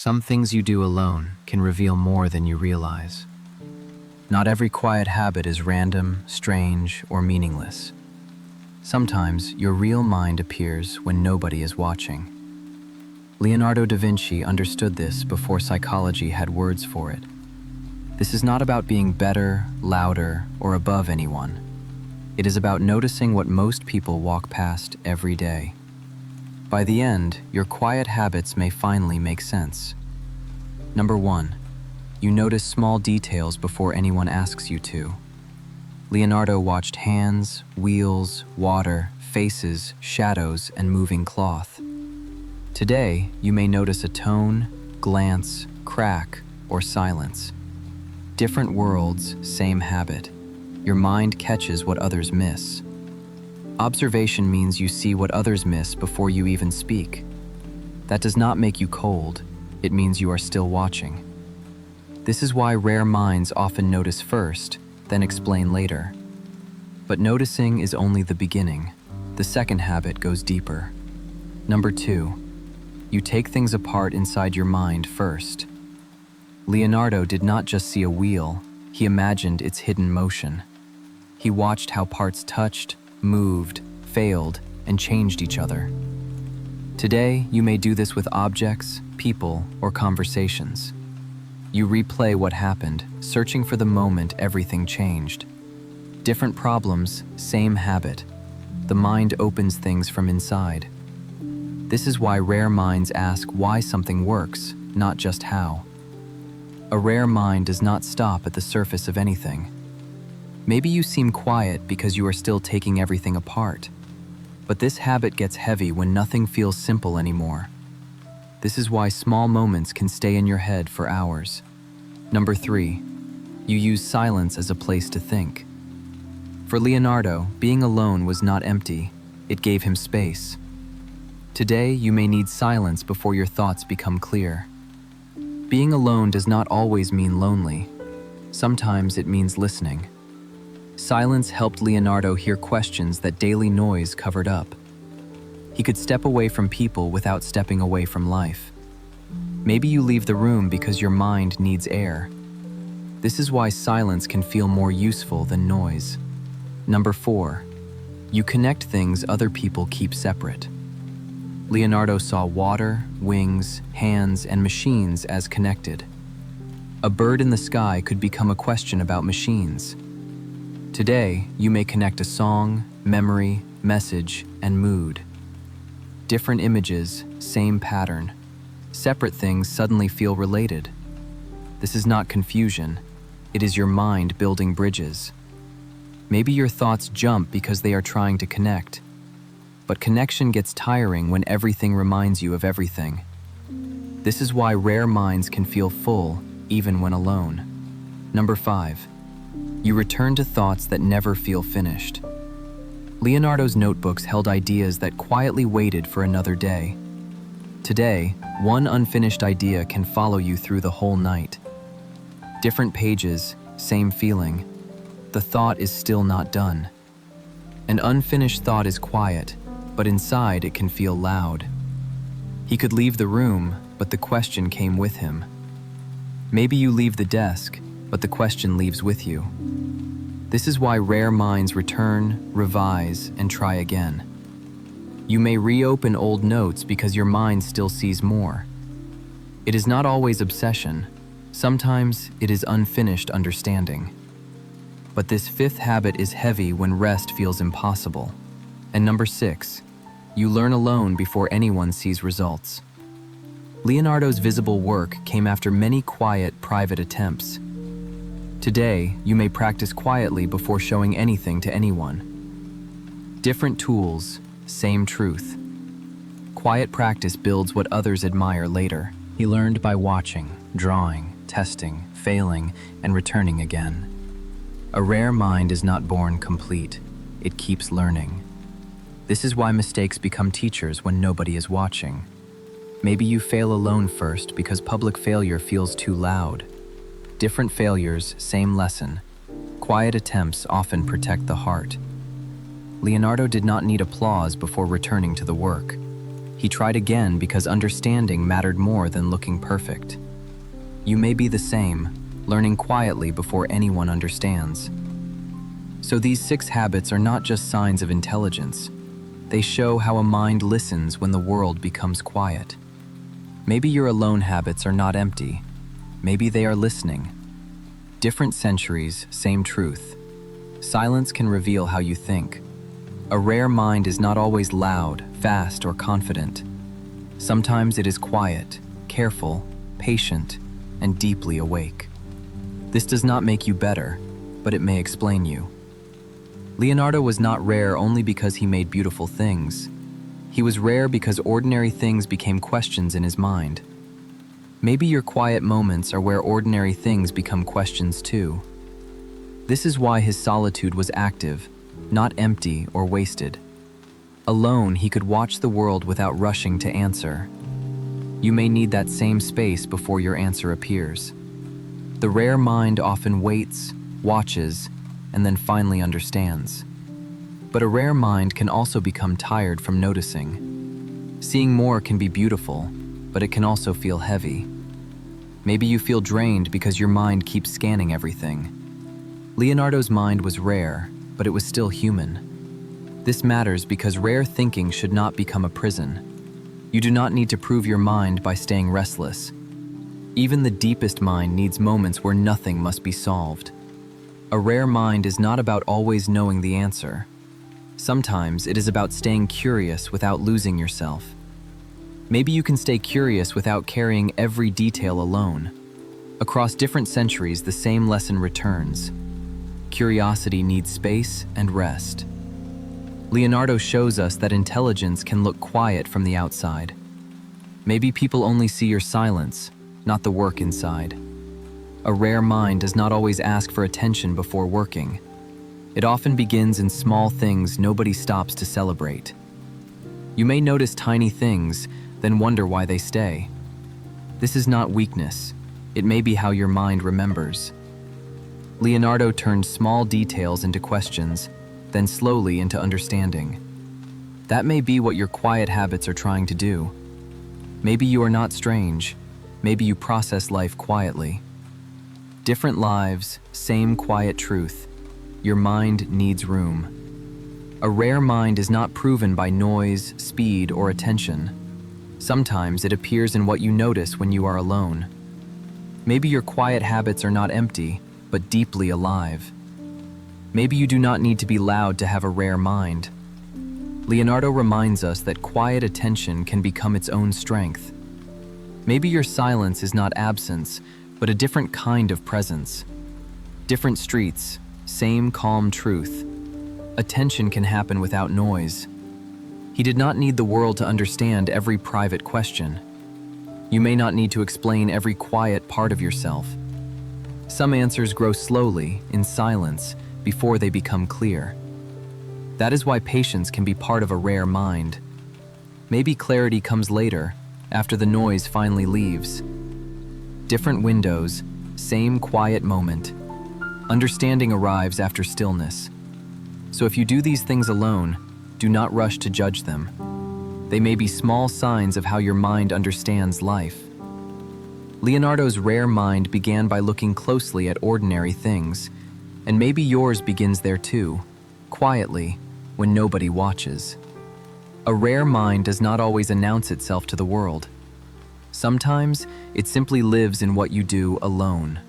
Some things you do alone can reveal more than you realize. Not every quiet habit is random, strange, or meaningless. Sometimes your real mind appears when nobody is watching. Leonardo da Vinci understood this before psychology had words for it. This is not about being better, louder, or above anyone. It is about noticing what most people walk past every day. By the end, your quiet habits may finally make sense. Number 1. You notice small details before anyone asks you to. Leonardo watched hands, wheels, water, faces, shadows, and moving cloth. Today, you may notice a tone, glance, crack, or silence. Different worlds, same habit. Your mind catches what others miss. Observation means you see what others miss before you even speak. That does not make you cold. It means you are still watching. This is why rare minds often notice first, then explain later. But noticing is only the beginning. The second habit goes deeper. Number 2. You take things apart inside your mind first. Leonardo did not just see a wheel, he imagined its hidden motion. He watched how parts touched, moved, failed, and changed each other. Today, you may do this with objects, people, or conversations. You replay what happened, searching for the moment everything changed. Different problems, same habit. The mind opens things from inside. This is why rare minds ask why something works, not just how. A rare mind does not stop at the surface of anything. Maybe you seem quiet because you are still taking everything apart. But this habit gets heavy when nothing feels simple anymore. This is why small moments can stay in your head for hours. Number 3. You use silence as a place to think. For Leonardo, being alone was not empty. It gave him space. Today, you may need silence before your thoughts become clear. Being alone does not always mean lonely. Sometimes it means listening. Silence helped Leonardo hear questions that daily noise covered up. He could step away from people without stepping away from life. Maybe you leave the room because your mind needs air. This is why silence can feel more useful than noise. Number 4. You connect things other people keep separate. Leonardo saw water, wings, hands, and machines as connected. A bird in the sky could become a question about machines. Today, you may connect a song, memory, message, and mood. Different images, same pattern. Separate things suddenly feel related. This is not confusion. It is your mind building bridges. Maybe your thoughts jump because they are trying to connect. But connection gets tiring when everything reminds you of everything. This is why rare minds can feel full, even when alone. Number 5. You return to thoughts that never feel finished. Leonardo's notebooks held ideas that quietly waited for another day. Today, one unfinished idea can follow you through the whole night. Different pages, same feeling. The thought is still not done. An unfinished thought is quiet, but inside it can feel loud. He could leave the room, but the question came with him. Maybe you leave the desk, but the question leaves with you. This is why rare minds return, revise, and try again. You may reopen old notes because your mind still sees more. It is not always obsession. Sometimes it is unfinished understanding. But this 5th habit is heavy when rest feels impossible. And number 6, you learn alone before anyone sees results. Leonardo's visible work came after many quiet, private attempts. Today, you may practice quietly before showing anything to anyone. Different tools, same truth. Quiet practice builds what others admire later. He learned by watching, drawing, testing, failing, and returning again. A rare mind is not born complete. It keeps learning. This is why mistakes become teachers when nobody is watching. Maybe you fail alone first because public failure feels too loud. Different failures, same lesson. Quiet attempts often protect the heart. Leonardo did not need applause before returning to the work. He tried again because understanding mattered more than looking perfect. You may be the same, learning quietly before anyone understands. So these 6 habits are not just signs of intelligence. They show how a mind listens when the world becomes quiet. Maybe your alone habits are not empty. Maybe they are listening. Different centuries, same truth. Silence can reveal how you think. A rare mind is not always loud, fast, or confident. Sometimes it is quiet, careful, patient, and deeply awake. This does not make you better, but it may explain you. Leonardo was not rare only because he made beautiful things. He was rare because ordinary things became questions in his mind. Maybe your quiet moments are where ordinary things become questions too. This is why his solitude was active, not empty or wasted. Alone, he could watch the world without rushing to answer. You may need that same space before your answer appears. The rare mind often waits, watches, and then finally understands. But a rare mind can also become tired from noticing. Seeing more can be beautiful, but it can also feel heavy. Maybe you feel drained because your mind keeps scanning everything. Leonardo's mind was rare, but it was still human. This matters because rare thinking should not become a prison. You do not need to prove your mind by staying restless. Even the deepest mind needs moments where nothing must be solved. A rare mind is not about always knowing the answer. Sometimes it is about staying curious without losing yourself. Maybe you can stay curious without carrying every detail alone. Across different centuries, the same lesson returns. Curiosity needs space and rest. Leonardo shows us that intelligence can look quiet from the outside. Maybe people only see your silence, not the work inside. A rare mind does not always ask for attention before working. It often begins in small things nobody stops to celebrate. You may notice tiny things, then wonder why they stay. This is not weakness. It may be how your mind remembers. Leonardo turned small details into questions, then slowly into understanding. That may be what your quiet habits are trying to do. Maybe you are not strange. Maybe you process life quietly. Different lives, same quiet truth. Your mind needs room. A rare mind is not proven by noise, speed, or attention. Sometimes it appears in what you notice when you are alone. Maybe your quiet habits are not empty, but deeply alive. Maybe you do not need to be loud to have a rare mind. Leonardo reminds us that quiet attention can become its own strength. Maybe your silence is not absence, but a different kind of presence. Different streets, same calm truth. Attention can happen without noise. He did not need the world to understand every private question. You may not need to explain every quiet part of yourself. Some answers grow slowly, in silence, before they become clear. That is why patience can be part of a rare mind. Maybe clarity comes later, after the noise finally leaves. Different windows, same quiet moment. Understanding arrives after stillness. So if you do these things alone, do not rush to judge them. They may be small signs of how your mind understands life. Leonardo's rare mind began by looking closely at ordinary things, and maybe yours begins there too, quietly, when nobody watches. A rare mind does not always announce itself to the world. Sometimes it simply lives in what you do alone.